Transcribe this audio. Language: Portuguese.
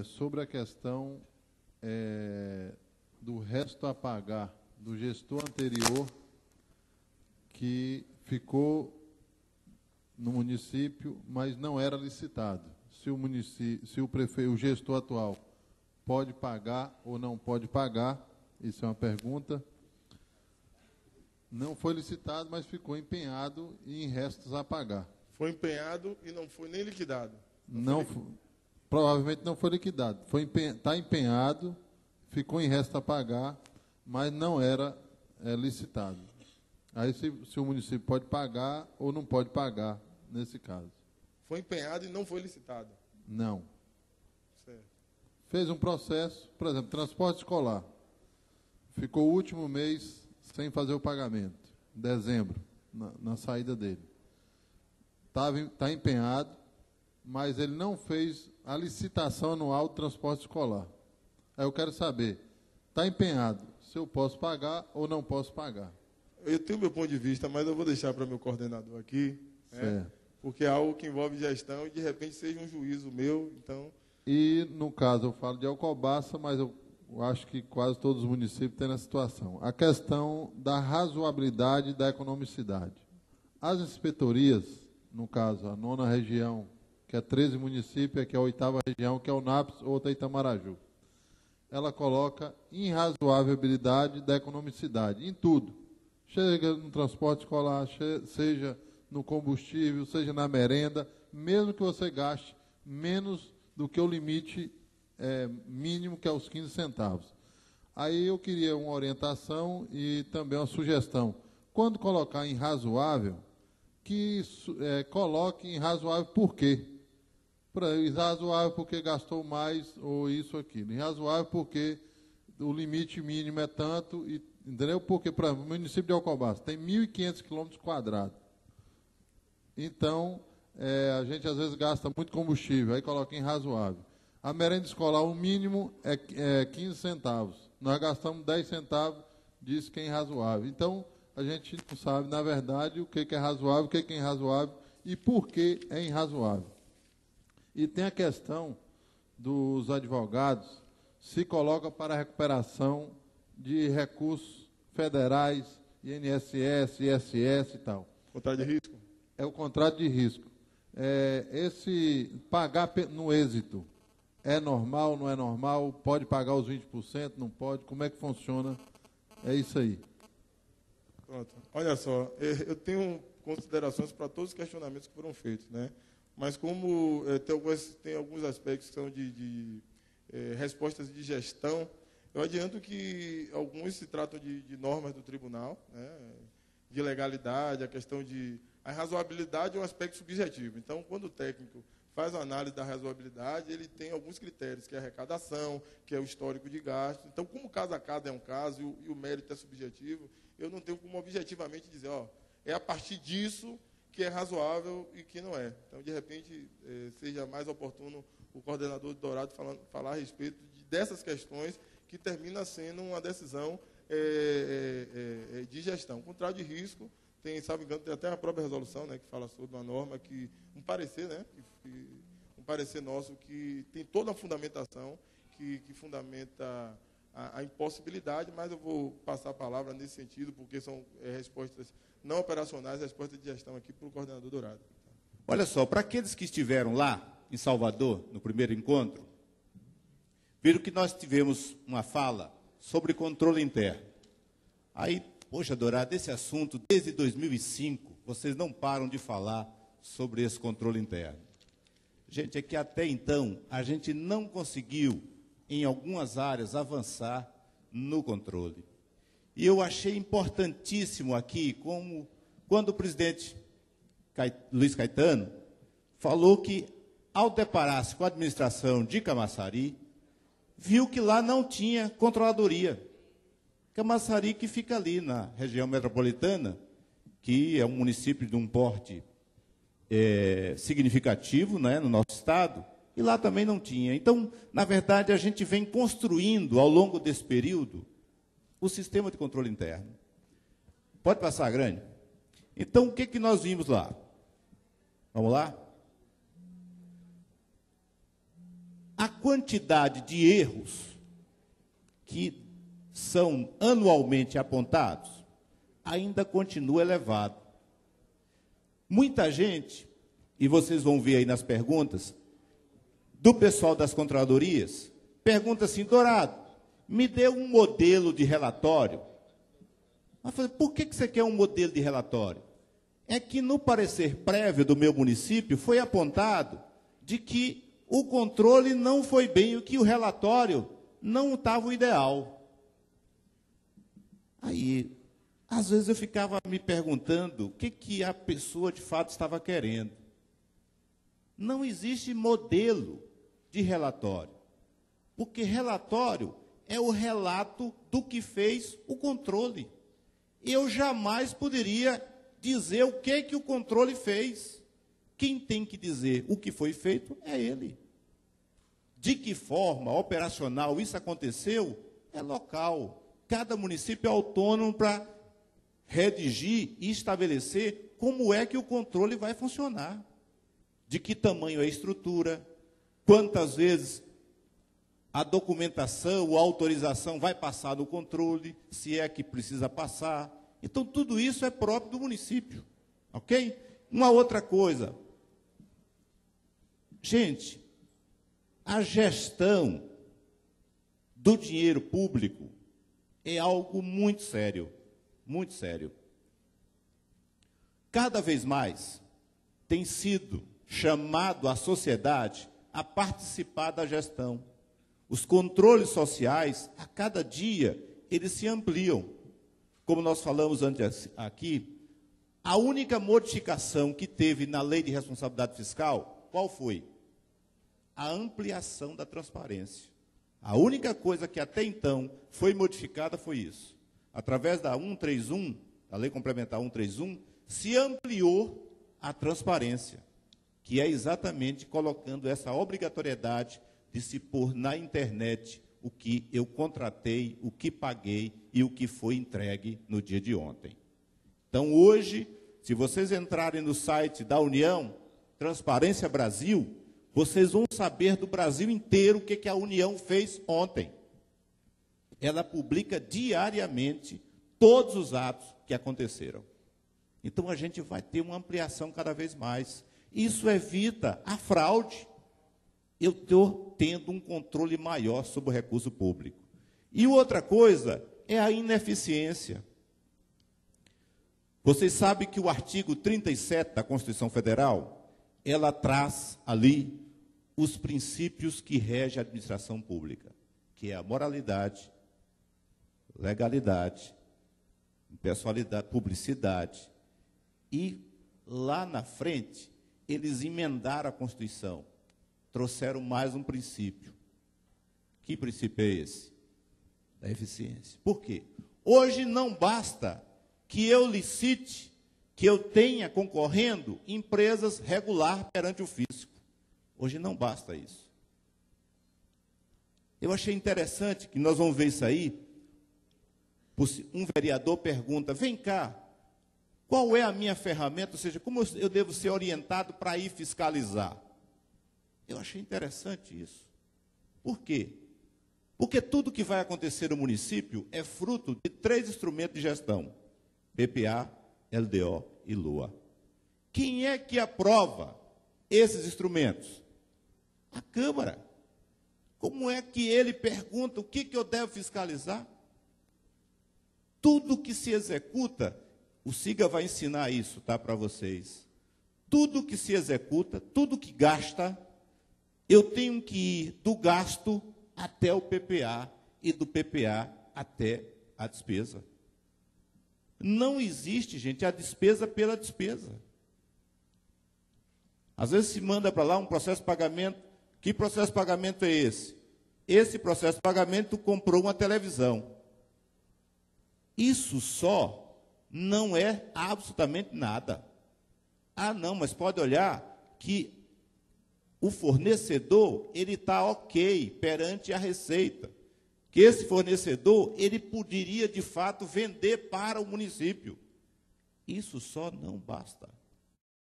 sobre a questão do resto a pagar do gestor anterior que ficou no município, mas não era licitado. Se o prefeito, o gestor atual, pode pagar ou não pode pagar, isso é uma pergunta. Não foi licitado, mas ficou empenhado e em restos a pagar. Foi empenhado e não foi nem liquidado. Provavelmente não foi liquidado. Está empenhado, ficou em restos a pagar, mas não era licitado. Aí se o município pode pagar ou não pode pagar, nesse caso. Foi empenhado e não foi licitado? Não. Certo. Fez um processo, por exemplo, transporte escolar. Ficou o último mês sem fazer o pagamento, dezembro, na saída dele. Está empenhado, mas ele não fez a licitação anual do transporte escolar. Aí eu quero saber, está empenhado, se eu posso pagar ou não posso pagar. Eu tenho meu ponto de vista, mas eu vou deixar para meu coordenador aqui, porque é algo que envolve gestão e, de repente, seja um juízo meu. Então... E, no caso, eu falo de Alcobaça, mas eu acho que quase todos os municípios têm essa situação. A questão da razoabilidade e da economicidade. As inspetorias, no caso, a 9ª região, que é 13 municípios, que é a 8ª região, que é o NAPS, outra Itamaraju, ela coloca irrazoabilidade da economicidade, em tudo. Seja no transporte escolar, seja no combustível, seja na merenda, mesmo que você gaste menos do que o limite mínimo, que é os 15 centavos. Aí eu queria uma orientação e também uma sugestão. Quando colocar em razoável, que coloque em razoável por quê? Irrazoável porque gastou mais ou isso, aquilo. Irrazoável porque o limite mínimo é tanto, entendeu? Porque, por exemplo, o município de Alcobaça tem 1.500 km². Então, a gente às vezes gasta muito combustível, aí coloca em razoável. A merenda escolar, o mínimo é 15 centavos. Nós gastamos 10 centavos, diz que é irrazoável. Então, a gente não sabe, na verdade, o que é razoável, o que é irrazoável e por que é irrazoável. E tem a questão dos advogados, se coloca para a recuperação de recursos federais, INSS, ISS e tal. Contrato de risco? É o contrato de risco. Esse pagar no êxito é normal, não é normal? Pode pagar os 20%, não pode? Como é que funciona? É isso aí. Pronto. Olha só, eu tenho considerações para todos os questionamentos que foram feitos, né? Mas como tem alguns aspectos que são de respostas de gestão, eu adianto que alguns se tratam de normas do tribunal, né? De legalidade, a questão de... A razoabilidade é um aspecto subjetivo. Então, quando o técnico faz a análise da razoabilidade, ele tem alguns critérios, que é a arrecadação, que é o histórico de gasto. Então, como caso a caso é um caso e o mérito é subjetivo, eu não tenho como objetivamente dizer, é a partir disso que é razoável e que não é. Então, de repente, seja mais oportuno o coordenador de Dourado falar a respeito dessas questões que termina sendo uma decisão de gestão. Contrato de risco, salvo engano, tem até a própria resolução, né, que fala sobre uma norma, um parecer, né, um parecer nosso que tem toda a fundamentação, que fundamenta a impossibilidade, mas eu vou passar a palavra nesse sentido, porque são respostas não operacionais, respostas de gestão aqui para o coordenador Dourado. Olha só, para aqueles que estiveram lá em Salvador, no primeiro encontro, viram que nós tivemos uma fala sobre controle interno. Aí, poxa, Dourado, esse assunto, desde 2005, vocês não param de falar sobre esse controle interno. Gente, é que até então, a gente não conseguiu, em algumas áreas, avançar no controle. E eu achei importantíssimo aqui, como quando o presidente Luiz Caetano falou que, ao deparar-se com a administração de Camaçari, viu que lá não tinha controladoria. Camaçari, que fica ali na região metropolitana, que é um município de um porte significativo, né, no nosso estado, e lá também não tinha. Então, na verdade, a gente vem construindo, ao longo desse período, o sistema de controle interno. Pode passar, Grande? Então, o que nós vimos lá? Vamos lá? a quantidade de erros que são anualmente apontados ainda continua elevado. Muita gente, e vocês vão ver aí nas perguntas, do pessoal das controladorias, pergunta assim: Dourado, me dê um modelo de relatório. Eu falei: por que você quer um modelo de relatório? É que no parecer prévio do meu município foi apontado de que o controle não foi bem, o que o relatório não estava o ideal. Aí, às vezes eu ficava me perguntando o que a pessoa de fato estava querendo. Não existe modelo de relatório, porque relatório é o relato do que fez o controle. Eu jamais poderia dizer o que o controle fez. Quem tem que dizer o que foi feito é ele. De que forma operacional isso aconteceu é local. Cada município é autônomo para redigir e estabelecer como é que o controle vai funcionar. De que tamanho é a estrutura, quantas vezes a documentação ou a autorização vai passar no controle, se é que precisa passar. Então, tudo isso é próprio do município, ok? Uma outra coisa. Gente, a gestão do dinheiro público é algo muito sério, muito sério. Cada vez mais tem sido chamado a sociedade a participar da gestão. Os controles sociais, a cada dia, eles se ampliam. Como nós falamos antes aqui, a única modificação que teve na Lei de Responsabilidade Fiscal, qual foi? A ampliação da transparência. A única coisa que até então foi modificada foi isso. Através da 131, a Lei Complementar 131, se ampliou a transparência, que é exatamente colocando essa obrigatoriedade de se pôr na internet o que eu contratei, o que paguei e o que foi entregue no dia de ontem. Então, hoje, se vocês entrarem no site da União, Transparência Brasil, vocês vão saber do Brasil inteiro o que a União fez ontem. Ela publica diariamente todos os atos que aconteceram. Então, a gente vai ter uma ampliação cada vez mais. Isso evita a fraude. Eu estou tendo um controle maior sobre o recurso público. E outra coisa é a ineficiência. Vocês sabem que o artigo 37 da Constituição Federal, ela traz ali os princípios que regem a administração pública, que é a moralidade, legalidade, impessoalidade, publicidade. E, lá na frente, eles emendaram a Constituição, trouxeram mais um princípio. Que princípio é esse? Da eficiência. Por quê? Hoje não basta que eu licite, que eu tenha concorrendo empresas regulares perante o fisco. Hoje não basta isso. Eu achei interessante que nós vamos ver isso aí. Um vereador pergunta: vem cá, qual é a minha ferramenta? Ou seja, como eu devo ser orientado para ir fiscalizar? Eu achei interessante isso. Por quê? Porque tudo que vai acontecer no município é fruto de 3 instrumentos de gestão: PPA, LDO e LOA. Quem é que aprova esses instrumentos? A Câmara. Como é que ele pergunta o que eu devo fiscalizar? Tudo que se executa, o SIGA vai ensinar isso, tá, para vocês. Tudo que se executa, tudo que gasta, eu tenho que ir do gasto até o PPA e do PPA até a despesa. Não existe, gente, a despesa pela despesa. Às vezes se manda para lá um processo de pagamento. Que processo de pagamento é esse? Esse processo de pagamento comprou uma televisão. Isso só não é absolutamente nada. Ah, não, mas pode olhar que o fornecedor, ele está ok perante a Receita. Que esse fornecedor, ele poderia, de fato, vender para o município. Isso só não basta.